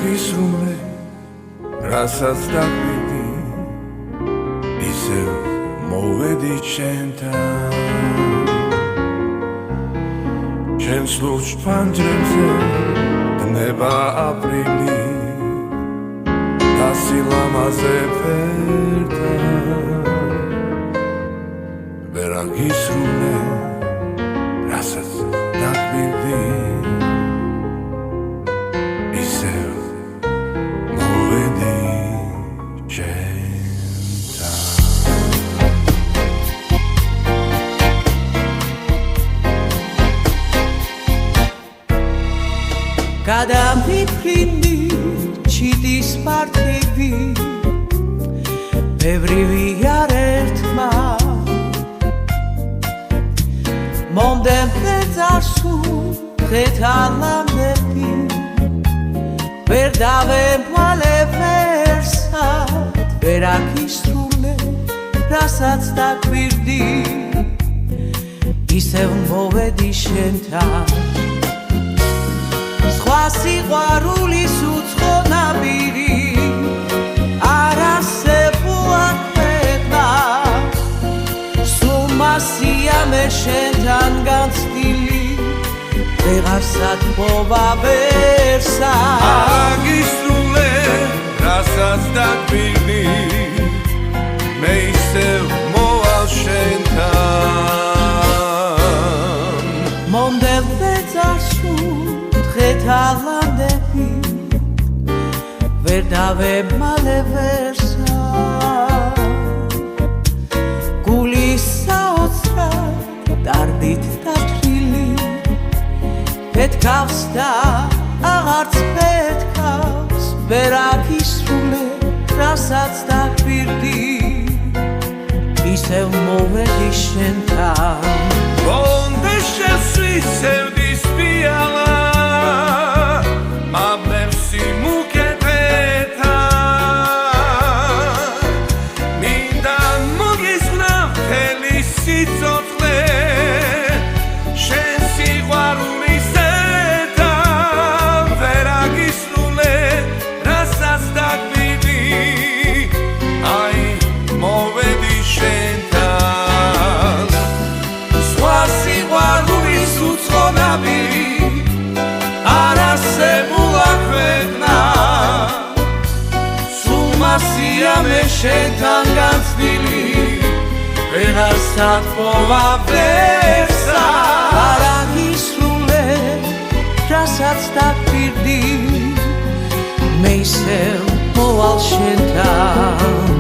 გისრუნე რასაც დაგვიდი ისევ მოვედი შენთან ჩემს ლურჯ ფანჯრებზე დნება აპრილი და სილამაზე ფერდა ვერა გისრუნე რასაც დაგვიდი ისევ მოვედი გადამიფრინდი ჩიტის პარტივი ბევრი არ ერთმა მომდევნე წარსულ დღეთალამდები ვერ დავემვალე ვერსად ვერ აგისრულე რასაც დაგვირდი ისევ მოვედი შენთან სხვა სიყვარულის უცხო ნაბირი არ არსებულა ქვეყნას სულ მასია მე შენთან განცდილი ვეღარ სათბობა ვერსა აგისრულე რასაც დაგვირდი მე ისევ მოვალ შენთან მომდევნე წარსულ დღეთალამდები ვერ დავემალე ვერსა გული საოცრად დარდით დათვლილი პეთქავს და აღარც პეთქავს ვერ აგისრულე რასაც დაგვირდი ისევ მოვედი შენთან გონდე შესვისევდის პიალა მე შენთან განცდილი ვეღარ სათბობა ვერსა არ აგისრულე რასაც დაგვირდი მე ისევ მოვალ შენთან